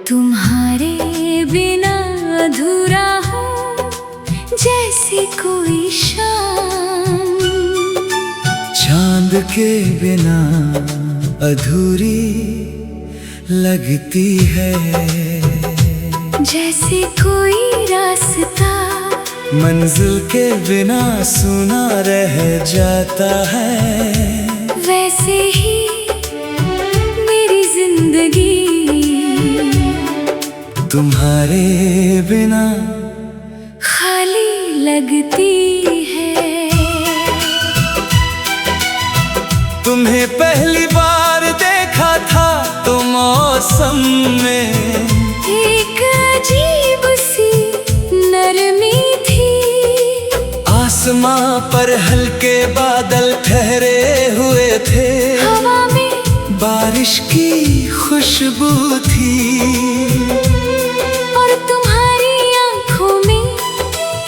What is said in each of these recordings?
तुम्हारे बिना अधूरा हूँ जैसे कोई शाम, चांद के बिना अधूरी लगती है, जैसे कोई रास्ता मंजिल के बिना सुना रह जाता है। वैसे ही मेरी जिंदगी तुम्हारे बिना खाली लगती है। तुम्हें पहली बार देखा था तो मौसम में एक अजीब सी नरमी थी, आसमां पर हल्के बादल ठहरे हुए थे, हवा में बारिश की खुशबू थी, और तुम्हारी आंखों में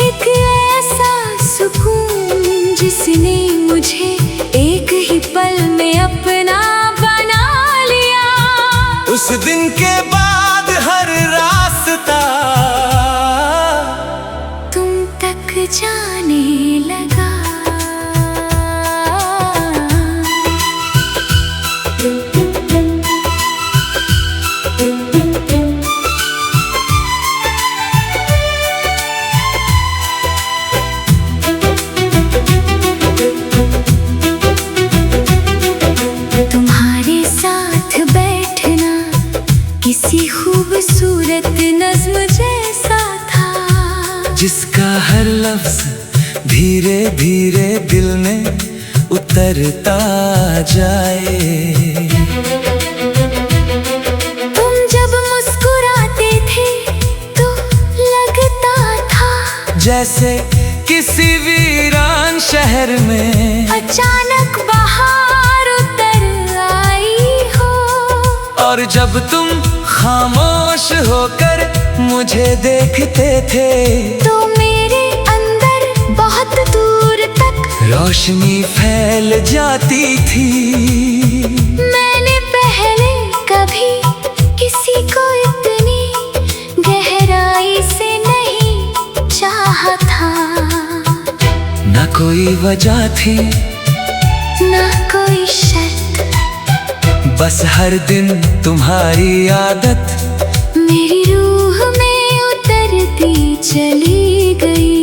एक ऐसा सुकून जिसने मुझे एक ही पल में अपना बना लिया। उस दिन के बाद हर रास्ता तुम तक जाने लगा। तुम्हारे साथ बैठना किसी खूबसूरत नज्म जैसा था, जिसका हर लफ्ज धीरे धीरे दिल में उतरता जाए। तुम जब मुस्कुराते थे तो लगता था जैसे किसी वीरान शहर में अचानक बाहर उतर आई हो, और जब तुम खामोश होकर मुझे देखते थे तो मेरे अंदर बहुत दूर तक रोशनी फैल जाती थी। मैंने पहले कभी किसी को इतनी गहराई से नहीं चाहा था, न कोई वजह थी ना कोई शर्त, बस हर दिन तुम्हारी आदत मेरी रूह में उतरती चली गई।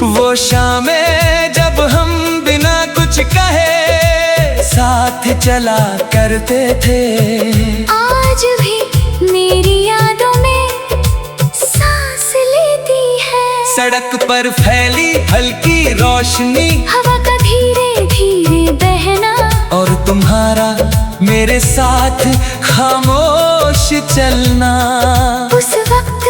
वो शामें जब हम बिना कुछ कहे साथ चला करते थे, आज भी मेरी यादों में सांस लेती है। सड़क पर फैली हल्की रोशनी, हवा का धीरे धीरे बहना, और तुम्हारा मेरे साथ खामोश चलना। उस वक्त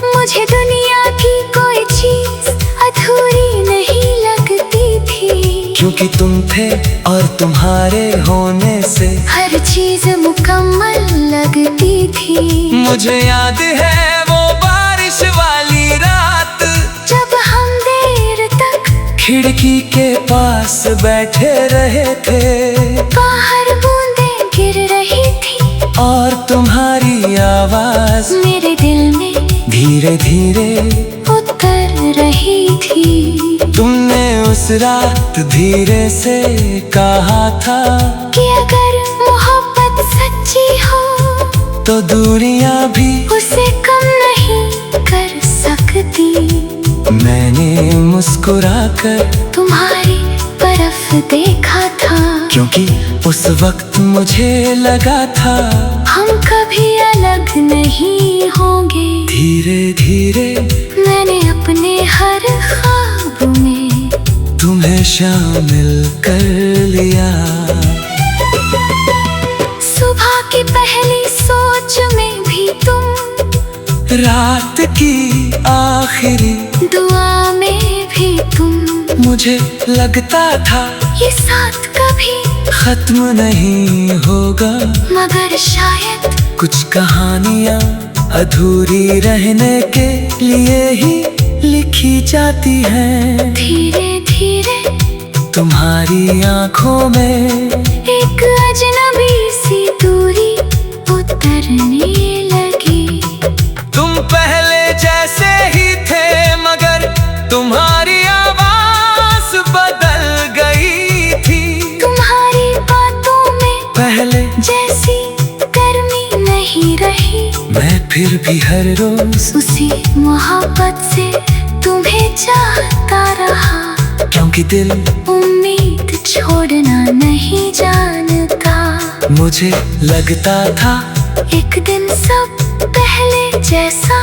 मुझे दुनिया की कोई चीज अधूरी नहीं लगती थी, क्योंकि तुम थे और तुम्हारे होने से हर चीज मुकम्मल लगती थी। मुझे याद है वो बारिश वाली रात, जब हम देर तक खिड़की के पास बैठे रहे थे, बाहर बूंदें गिर रही थी और तुम्हारी आवाज मेरे दिल में धीरे धीरे उतर रही थी। तुमने उस रात धीरे से कहा था कि अगर मोहब्बत सच्ची हो तो दूरियां भी उसे कम नहीं कर सकती। मैंने मुस्कुराकर तुम्हारी तरफ देखा था, क्योंकि उस वक्त मुझे लगा था हम कभी अलग नहीं होंगे। धीरे धीरे मैंने अपने हर ख्वाब में तुम्हें शामिल कर लिया। सुबह की पहली सोच में भी तुम, रात की आखिरी दुआ में भी तुम, मुझे लगता था ये साथ कभी खत्म नहीं होगा, मगर शायद कुछ कहानियां अधूरी रहने के लिए ही लिखी जाती हैं। धीरे धीरे तुम्हारी आंखों में एक अजनबी सी दूरी उतरने लगी। ही रही। मैं फिर भी हर रोज उसी मोहब्बत से तुम्हें चाहता रहा, क्योंकि दिल उम्मीद छोड़ना नहीं जानता। मुझे लगता था एक दिन सब पहले जैसा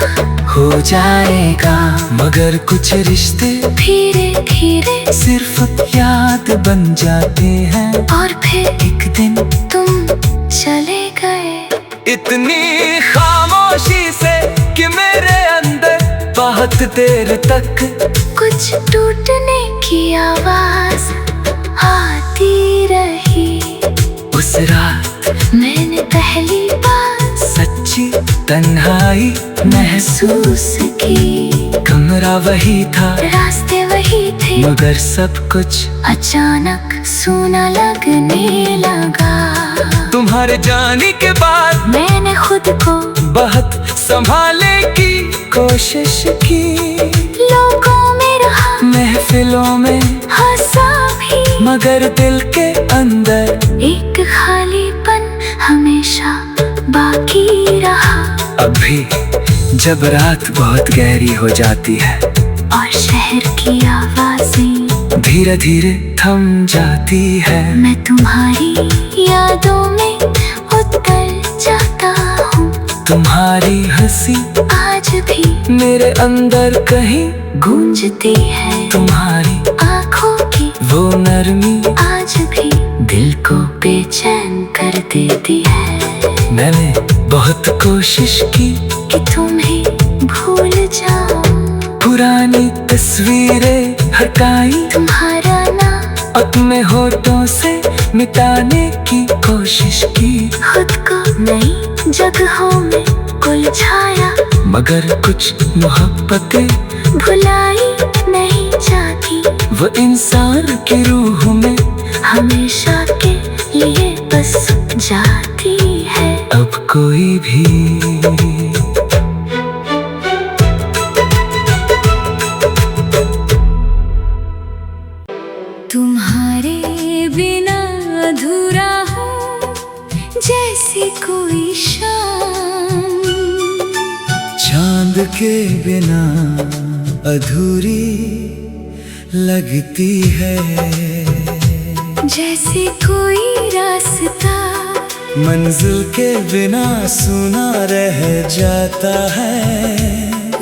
हो जाएगा, मगर कुछ रिश्ते धीरे धीरे सिर्फ याद बन जाते हैं। और फिर एक दिन तुम चले गए इतनी खामोशी से कि मेरे अंदर बहुत देर तक कुछ टूटने की आवाज आती रही। उस रात मैंने पहली बार सच्ची तन्हाई महसूस की। कमरा वही था, रास्ते वही थे, मगर सब कुछ अचानक सूना लगने लगा। तुम्हारे जाने के बाद मैंने खुद को बहुत संभालने की कोशिश की। लोगों में रहा, महफिलों में हंसा भी, मगर दिल के अंदर एक खालीपन हमेशा बाकी रहा। अभी जब रात बहुत गहरी हो जाती है और शहर की आवाजें धीरे धीरे थम जाती है, मैं तुम्हारी यादों में उतर जाता हूँ। तुम्हारी हंसी आज भी मेरे अंदर कहीं गूंजती है। तुम्हारी आँखों की वो नरमी आज भी दिल को बेचैन कर देती है। मैंने बहुत कोशिश की कि तुम्हें भूल जाऊं, पुरानी तस्वीरें हटाई, तुम्हारा नाम अपने होठों से मिटाने की कोशिश की। खुद को नई जगहों में उलझाया, मगर कुछ मोहब्बतें भुलाई नहीं जाती। वो इंसान की रूह में हमेशा के लिए बस जाती है। अब कोई भी तुम्हारे बिना अधूरा हूँ जैसे कोई शाम, चांद के बिना अधूरी लगती है। जैसे कोई रास्ता मंजिल के बिना सुना रह जाता है,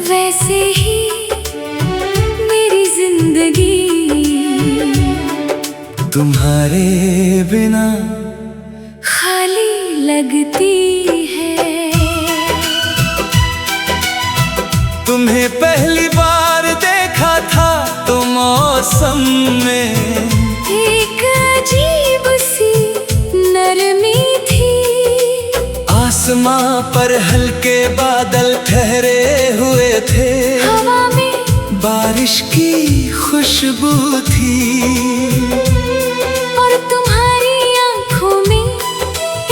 वैसे ही मेरी जिंदगी तुम्हारे बिना खाली लगती है। तुम्हें पहली बार देखा था तो मौसम में एक अजीब सी नरमी थी। आसमां पर हल्के बादल ठहरे हुए थे, हवा में बारिश की खुशबू थी। और तुम्हारी आंखों में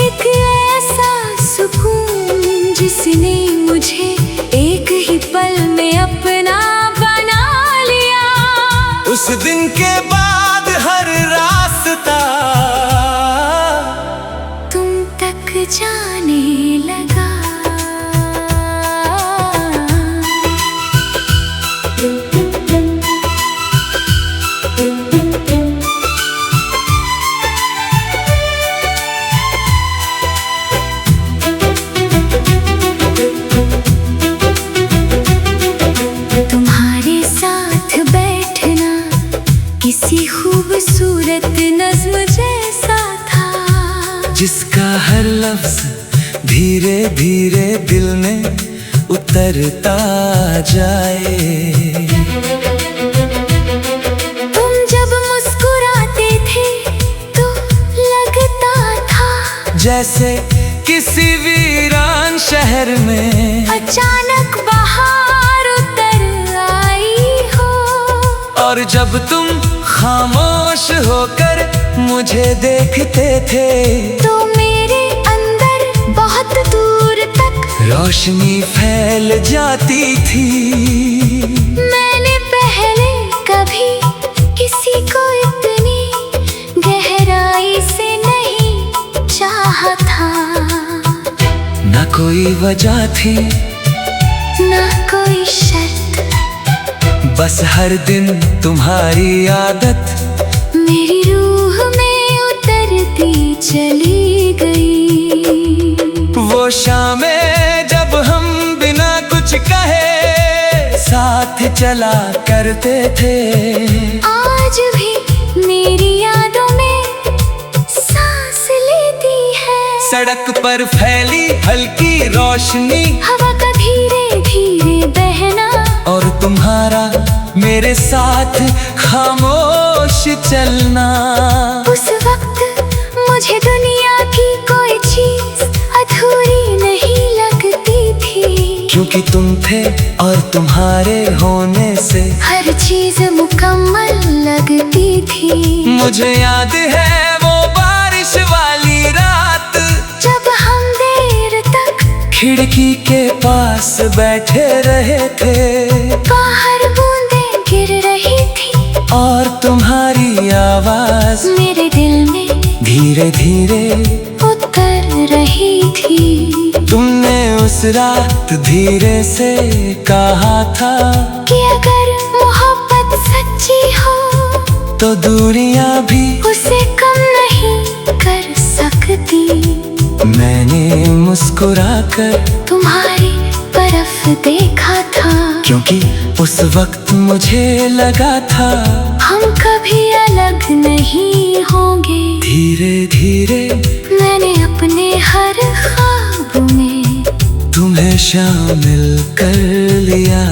एक ऐसा सुकून जिसने मुझे एक ही पल में अपना बना लिया। उस दिन के बाद हर रास्ता तुम तक जाने लगा। तुम्हारे साथ बैठना किसी खूबसूरत नज्म जैसा था, जिसका हर लफ्ज धीरे धीरे दिल में उतरता जाए। तुम जब मुस्कुराते थे तो लगता था जैसे किसी वीरान शहर में अचानक बाहर उतर आई हो। और जब तुम खामोश होकर मुझे देखते थे तो मेरे अंदर बहुत दूर तक रोशनी फैल जाती थी। मैंने पहले कभी किसी को इतनी गहराई से नहीं चाहा था। ना कोई वजह थी, ना कोई शर्त, बस हर दिन तुम्हारी आदत मेरी रूह में उतरती चली गई। वो शामें जब हम बिना कुछ कहे साथ चला करते थे, आज भी मेरी यादों में सांस लेती है। सड़क पर फैली हल्की रोशनी, हवा का धीरे धीरे बहना, और तुम्हारा मेरे साथ खामोश चलना। उस वक्त मुझे दुनिया की कोई चीज अधूरी नहीं लगती थी, क्योंकि तुम थे और तुम्हारे होने से हर चीज मुकम्मल लगती थी। मुझे याद है वो बारिश वाली रात, जब हम देर तक खिड़की के पास बैठे रहे थे, बाहर बूंदें गिर रही थी, और तुम्हारी आवाज मेरे दिल में धीरे धीरे उतर रही थी। तुमने उस रात धीरे से कहा था कि अगर मोहब्बत सच्ची हो तो दूरियां भी उसे कम नहीं कर सकती। मैंने मुस्कुराकर तुम्हारी तरफ देखा था, क्योंकि उस वक्त मुझे लगा था हम कभी अलग नहीं होंगे। धीरे धीरे मैंने अपने हर ख्वाब में तुम्हें शामिल कर लिया।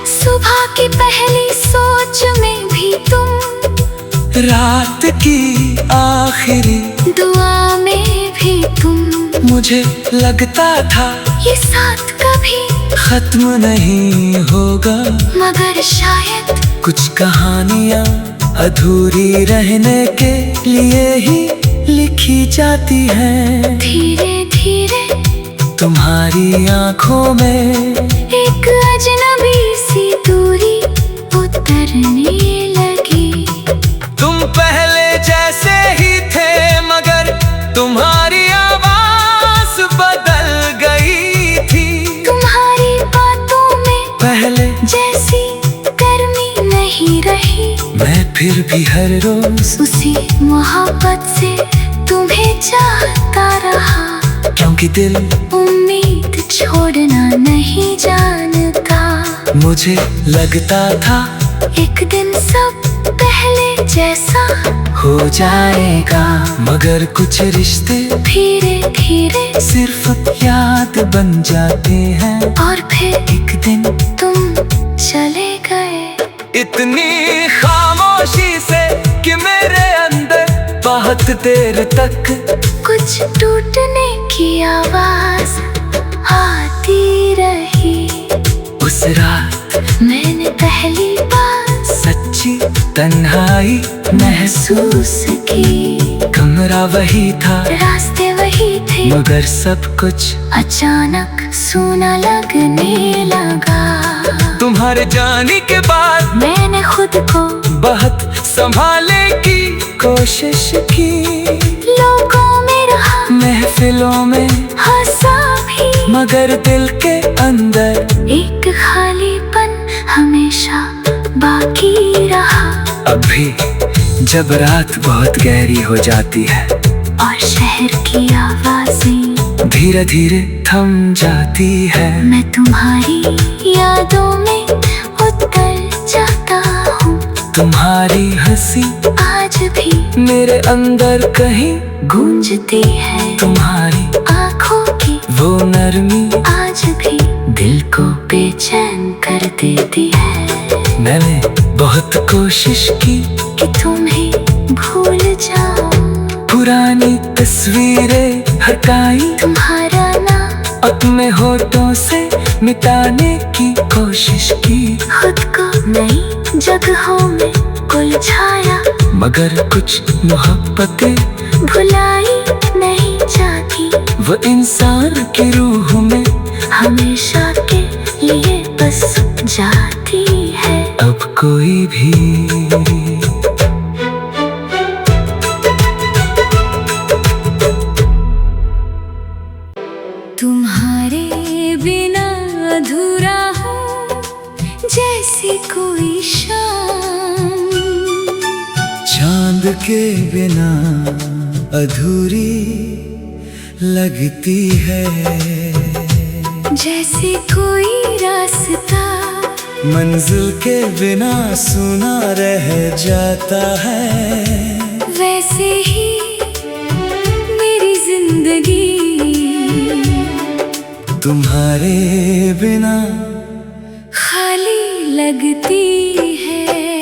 सुबह की पहली सोच में भी तुम, रात की आखिरी दुआ में भी तुम, मुझे लगता था ये साथ कभी खत्म नहीं होगा, मगर शायद कुछ कहानियां अधूरी रहने के लिए ही लिखी जाती हैं। धीरे धीरे तुम्हारी आंखों में एक अजनबी सी दूरी उतरने लगी। तुम पहले जैसे ही थे, मगर तुम्हारी आवाज बदल गई थी। तुम्हारी बातों में पहले जैसी गर्मी नहीं रही, मैं फिर भी हर रोज उसी मोहब्बत से तुम्हें चाहता रहा, क्योंकि दिल उम्मीद छोड़ना नहीं जानता। मुझे लगता था एक दिन सब पहले जैसा हो जाएगा, मगर कुछ रिश्ते धीरे धीरे सिर्फ याद बन जाते हैं, और फिर एक दिन तुम चले गए। इतनी खामोशी से कि मेरे अंदर बहुत देर तक कुछ टूटने की आवाज आती रही। उस रात मैंने पहली बार सच्ची तन्हाई महसूस की। कमरा वही था, रास्ते वही थे, मगर सब कुछ अचानक सूना लगने लगा। तुम्हारे जाने के बाद मैंने खुद को बहुत संभालने की कोशिश की, लोगों में रहा, महफिलों में हंसा भी, मगर दिल के अंदर एक खालीपन हमेशा बाकी रहा। अभी जब रात बहुत गहरी हो जाती है और शहर की आवाजें धीरे धीरे थम जाती है, मैं तुम्हारी यादों में उतर जाता हूँ। तुम्हारी हंसी आज भी मेरे अंदर कहीं गूंजती है, तुम्हारी आँखों की वो नरमी आज भी दिल को बेचैन कर देती है। मैंने बहुत कोशिश की कि तुम्हें भूल जाऊं, पुरानी तस्वीरें हटाई, तुम्हारा नाम अपने होठों से मिटाने की कोशिश की, खुद को नई जगहों में उलझाया, मगर कुछ मोहब्बतें भुलाई नहीं जाती। वो इंसान की रूह में हमेशा के लिए बस जाती है। अब कोई भी तुम्हारे बिना अधूरा हूँ जैसे कोई शाम, चांद के बिना अधूरी लगती है, जैसे कोई रास्ता मंजिल के बिना सुना रह जाता है। वैसे ही मेरी जिंदगी तुम्हारे बिना खाली लगती है।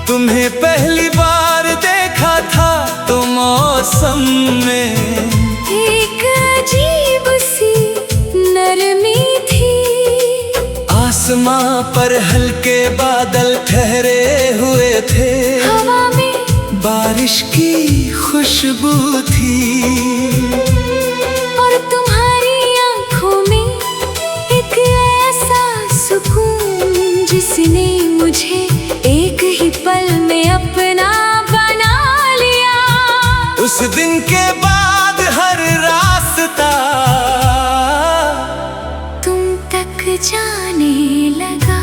तुम्हें पहली बार देखा था तो मौसम में एक अजीब सी नरमी थी, आसमां पर हल्के बादल ठहरे हुए थे, हवा में बारिश की खुशबू थी, और तुम्हारी आंखों में एक ऐसा सुकून जिसने मुझे एक ही पल में अपना बना लिया। उस दिन के बाद हर रास्ता तुम तक जाने लगा।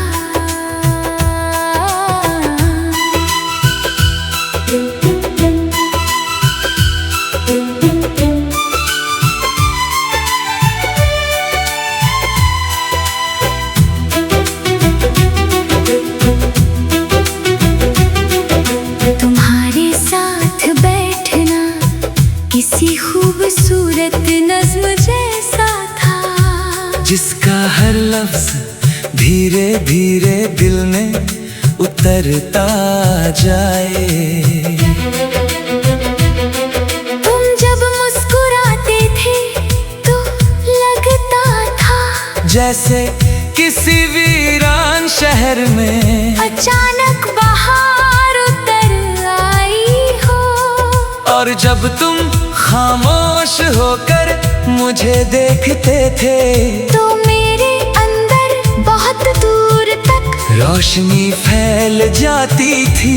तुम्हारे साथ बैठना किसी खूबसूरत नज्म जैसा था, जिसका हर लफ्ज धीरे धीरे दिल में उतरता जाए। तुम जब मुस्कुराते थे तो लगता था जैसे किसी वीरान शहर में अचानक बाहर उतर आई हो, और जब तुम खामोश होकर मुझे देखते थे तो मेरे अंदर बहुत दूर तक रोशनी फैल जाती थी।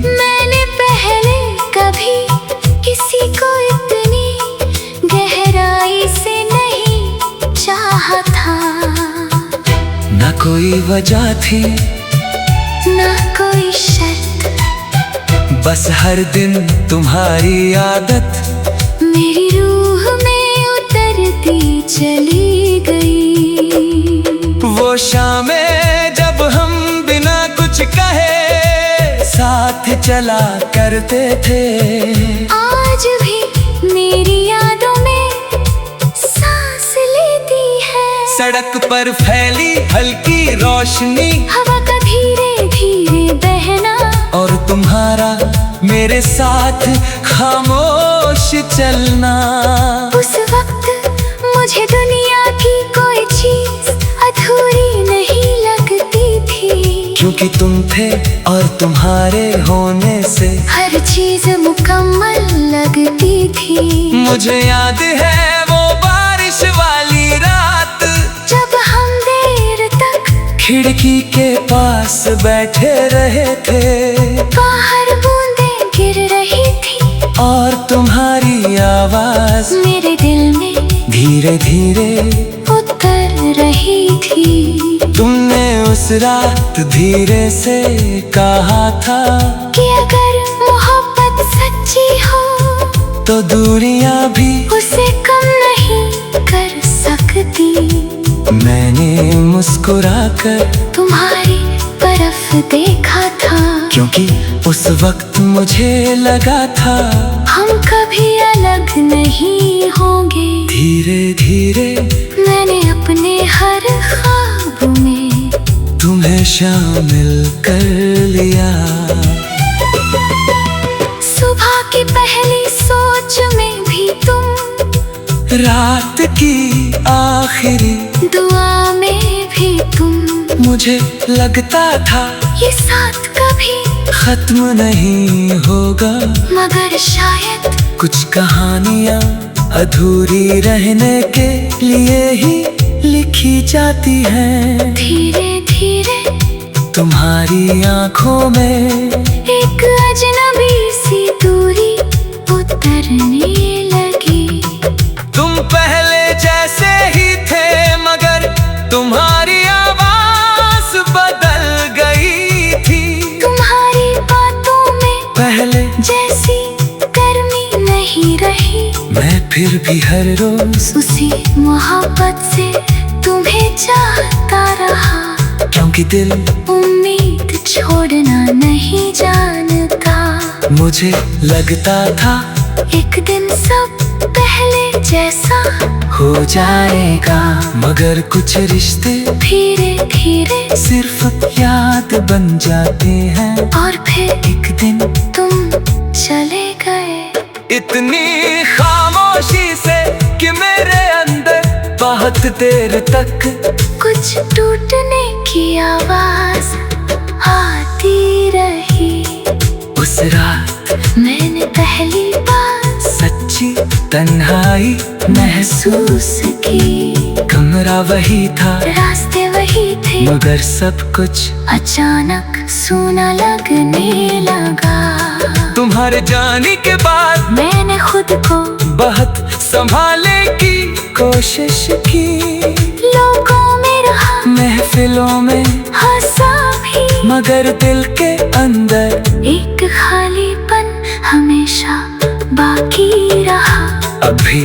मैंने पहले कभी किसी को इतनी गहराई से नहीं चाहा था। न कोई वजह थी ना कोई शर्त, बस हर दिन तुम्हारी आदत मेरी रूह में उतरती चली गई। वो शामें जब हम बिना कुछ कहे साथ चला करते थे, आज भी मेरी यादों में सांस लेती है। सड़क पर फैली हल्की रोशनी, हवा का धीरे धीरे बहना, और तुम्हारा मेरे साथ खामोश चलना। उस वक्त मुझे दुनिया की कोई चीज अधूरी नहीं लगती थी, क्योंकि तुम थे और तुम्हारे होने से हर चीज मुकम्मल लगती थी। मुझे याद है वो बारिश वाली रात, जब हम देर तक खिड़की के पास बैठे रहे थे, बाहर बूंदें गिर रही थी और तुम्हारी आवाज मेरे दिल में धीरे धीरे उतर रही थी। तुमने उस रात धीरे से कहा था कि अगर मोहब्बत सच्ची हो तो दूरियां भी उसे कम नहीं कर सकती। मैंने मुस्कुराकर तुम्हारी तरफ देखा था, क्योंकि उस वक्त मुझे लगा था हम कभी अलग नहीं होंगे। धीरे धीरे मैंने अपने हर ख्वाब में तुम्हें शामिल कर लिया। सुबह की पहली सोच में भी तुम, रात की आखिरी दुआ में भी तुम, मुझे लगता था ये साथ कभी खत्म नहीं होगा, मगर शायद कुछ कहानियां अधूरी रहने के लिए ही लिखी जाती हैं। धीरे धीरे तुम्हारी आंखों में एक अजनबी सी दूरी उतरने लगी। नहीं रही, मैं फिर भी हर रोज उसी मोहब्बत से तुम्हें चाहता रहा। क्योंकि दिल उम्मीद छोड़ना नहीं जानता। मुझे लगता था एक दिन सब पहले जैसा हो जाएगा, मगर कुछ रिश्ते धीरे धीरे सिर्फ याद बन जाते हैं। और फिर एक दिन तुम चले गए इतनी खामोशी से कि मेरे अंदर बहुत देर तक कुछ टूटने की आवाज आती रही। उस रात मैंने पहली बार सच्ची तन्हाई महसूस की। कमरा वही था, रास्ते वही थे, मगर सब कुछ अचानक सूना लगने लगा। तुम्हारे जाने के बाद मैंने खुद को बहुत संभालने की कोशिश की। लोगों में रहा, महफिलों में हंसा भी, मगर दिल के अंदर एक खालीपन हमेशा बाकी रहा। अभी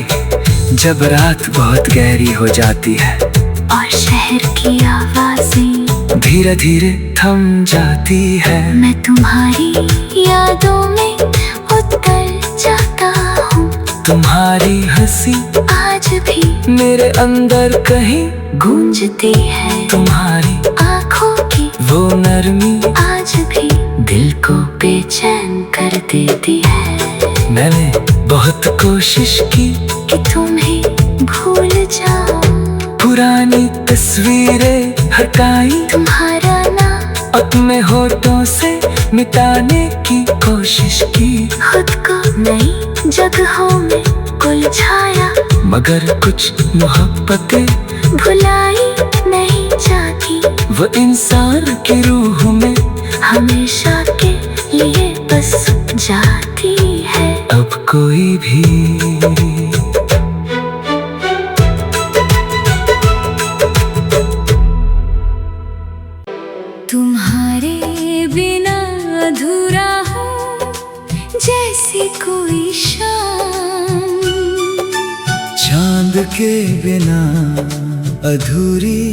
जब रात बहुत गहरी हो जाती है और शहर की आवाजें धीरे धीरे थम जाती है, मैं तुम्हारी यादों में उतर जाता हूँ। तुम्हारी हंसी आज भी मेरे अंदर कहीं गूंजती है। तुम्हारी आँखों की वो नरमी आज भी दिल को बेचैन कर देती है। मैंने बहुत कोशिश की कि तुम्हें भूल जाऊं, पुरानी तस्वीरें हटाई, तुम्हारा नाम अपने होठों से मिटाने की कोशिश की। खुद को नई जगहों में उलझाया, मगर कुछ मोहब्बतें भुलाई नहीं जाती। वो इंसान की रूह में हमेशा के लिए बस जाती है। अब कोई भी तुम्हारे बिना अधूरा हूँ जैसी कोई शाम, चांद के बिना अधूरी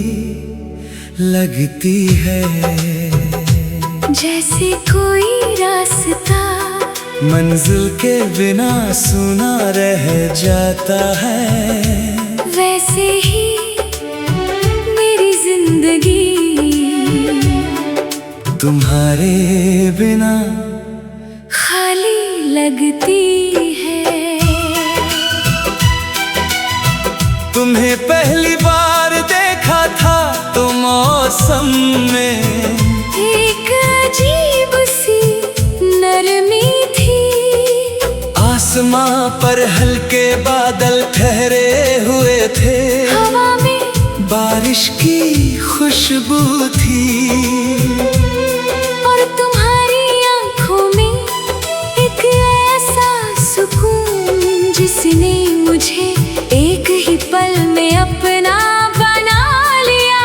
लगती है। जैसे कोई रास्ता मंजिल के बिना सुना रह जाता है, वैसे ही मेरी जिंदगी तुम्हारे बिना खाली लगती है। तुम्हें पहली बार देखा था तो मौसम में एक अजीब सी नरमी थी। आसमां पर हल्के बादल ठहरे हुए थे, हवा में बारिश की खुशबू थी। और तुम्हारी आंखों में एक ऐसा सुकून जिसने मुझे एक ही पल में अपना बना लिया।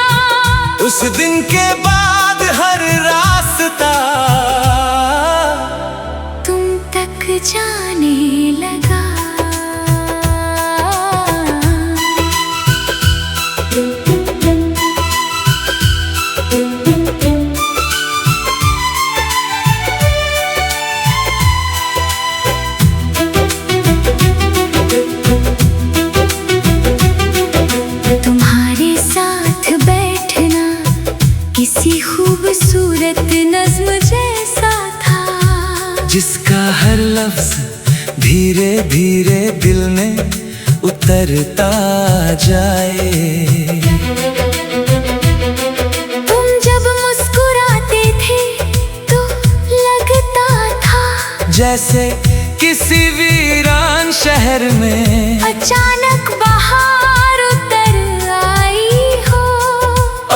उस दिन के बाद हर रास्ता तुम तक जाने लगा। तुम्हारे साथ बैठना किसी खूबसूरत नज्म जैसा था, जिसका हर लफ्ज धीरे धीरे दिल में उतरता जाए। तुम जब मुस्कुराते थे तो लगता था जैसे किसी वीरान शहर में अचानक बाहर उतर आई हो।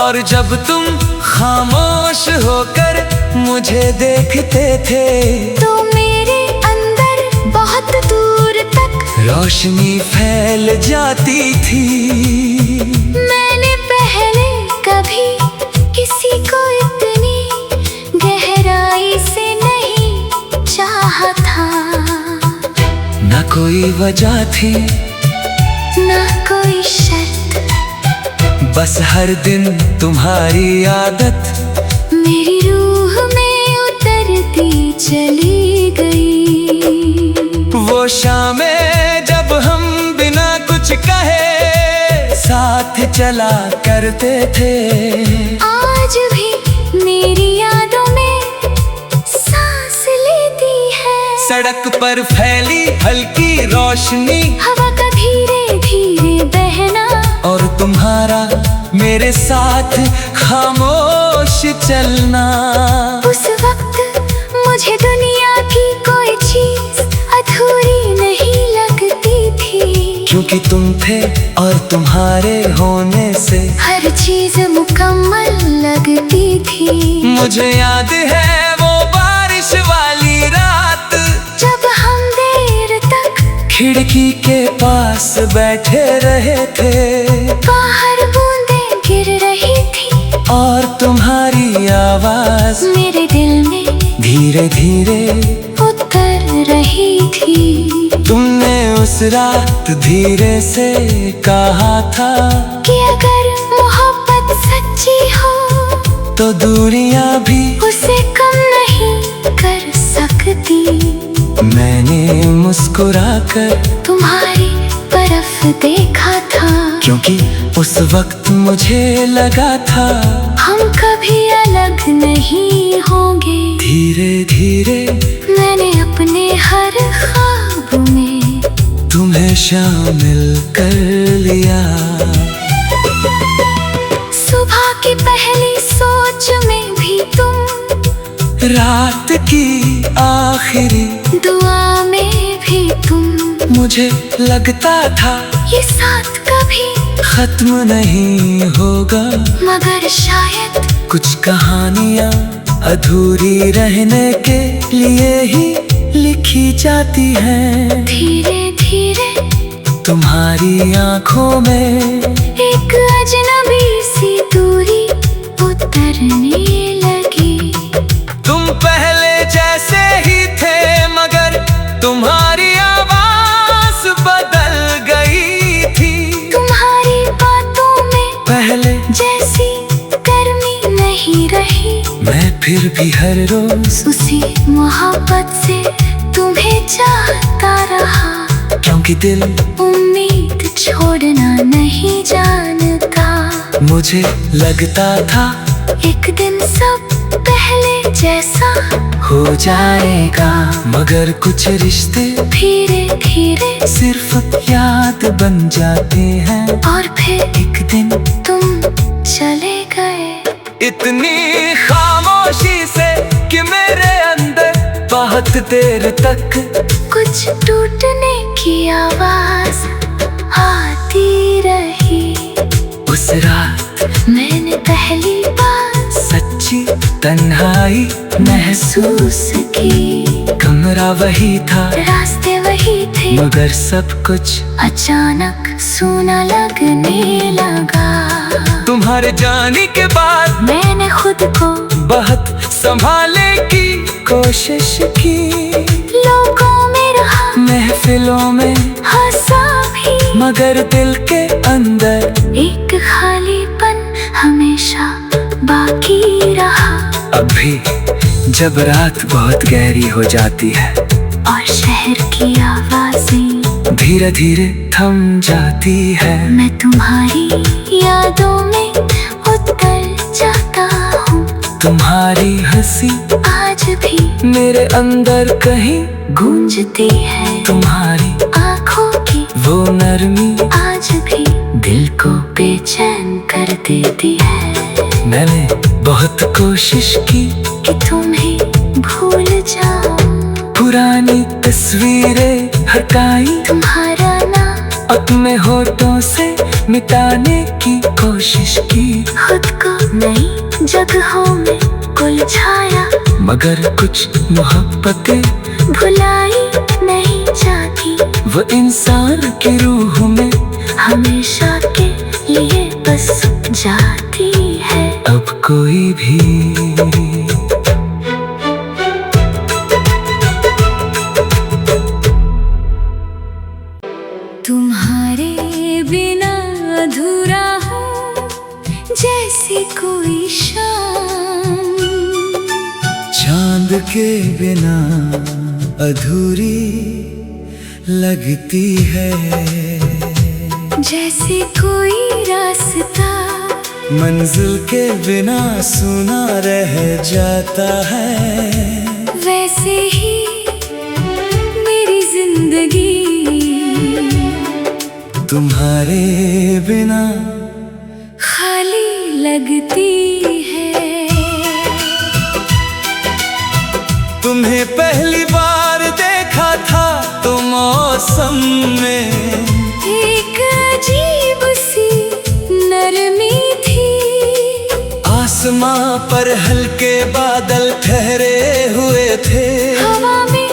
और जब तुम खामोश होकर मुझे देखते थे तो मेरे अंदर बहुत दूर तक रोशनी फैल जाती थी। मैंने पहले कभी किसी को इतनी गहराई से नहीं चाहा था। न कोई वजह थी, ना कोई शर्त, बस हर दिन तुम्हारी आदत मेरी रूह में उतरती चली गई। वो शामें जब हम बिना कुछ कहे साथ चला करते थे, आज भी मेरी यादों में सांस लेती है। सड़क पर फैली हल्की रोशनी, हवा का धीरे धीरे बहना, और तुम्हारा मेरे साथ खामोश चलना। उस वक्त मुझे दुनिया की कोई चीज अधूरी नहीं लगती थी, क्योंकि तुम थे और तुम्हारे होने से हर चीज मुकम्मल लगती थी। मुझे याद है वो बारिश वाली रात, जब हम देर तक खिड़की के पास बैठे रहे थे, बाहर बूंदें गिर रही थी, और तुम्हारी आवाज मेरे दिल में धीरे धीरे उतर रही थी। तुमने उस रात धीरे से कहा था कि अगर मोहब्बत सच्ची हो तो दूरियां भी उसे कम नहीं कर सकती। मैंने मुस्कुराकर तुम्हारी तरफ देखा था, क्योंकि उस वक्त मुझे लगा था हम कभी अलग नहीं होंगे। धीरे धीरे मैंने अपने हर ख्वाब में तुम्हें शामिल कर लिया। सुबह की पहली सोच में भी तुम, रात की आखिरी दुआ में भी तुम, मुझे लगता था ये साथ कभी खत्म नहीं होगा, मगर शायद कुछ कहानियां अधूरी रहने के लिए ही लिखी जाती हैं। धीरे धीरे तुम्हारी आंखों में एक अजनबी सी दूरी उतरने लगी। तुम पहले जैसे ही थे, मगर तुम्हारी आवाज बदल गई थी। तुम्हारी बातों में पहले जैसी गर्मी नहीं रही, मैं फिर भी हर रोज उसी मोहब्बत से तुम्हें चाहता रहा, क्योंकि दिल उम्मीद छोड़ना नहीं जानता। मुझे लगता था एक दिन सब पहले जैसा हो जाएगा, मगर कुछ रिश्ते धीरे धीरे सिर्फ याद बन जाते हैं, और फिर एक दिन तुम चले गए। इतनी खामोशी से कि मेरे अंदर बहुत देर तक कुछ टूटने की आवाज आती रही। उस रात मैंने पहली बार सच्ची तन्हाई महसूस की। कमरा वही था, रास्ते वही थे, मगर सब कुछ अचानक सूना लगने लगा। तुम्हारे जाने के बाद मैंने खुद को बहुत संभालने की कोशिश की, लोगों में रहा, महफिलों में हंसा भी, मगर दिल के अंदर एक खालीपन हमेशा बाकी रहा। अभी जब रात बहुत गहरी हो जाती है और शहर की आवाजें धीरे धीरे थम जाती है, मैं तुम्हारी यादों में उतर जाता हूँ। तुम्हारी हंसी आज भी मेरे अंदर कहीं गूंजती है, तुम्हारी आँखों की वो नरमी आज भी दिल को बेचैन कर देती है। मैंने बहुत कोशिश की कि तुम्हें भूल जाऊं, पुरानी तस्वीरें हटाई, तुम्हारा नाम अपने होठों से मिटाने की कोशिश की, खुद को नई जगहों में उलझाया, मगर कुछ मोहब्बतें भुलाई नहीं जाती। वो इंसान की रूह में हमेशा के लिए बस जाती है। अब कोई भी तुम्हारे बिना अधूरा हूँ जैसे कोई शाम, चांद के बिना अधूरी लगती है, जैसे कोई रास्ता मंजिल के बिना सुना रह जाता है। वैसे ही मेरी जिंदगी तुम्हारे बिना खाली लगती है। तुम्हें पहली बार देखा था तो मौसम में एक अजीब सी नरमी थी, आसमां पर हल्के बादल ठहरे हुए थे, हवा में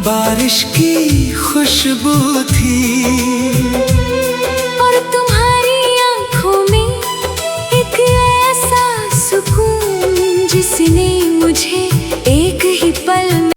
बारिश की खुशबू थी।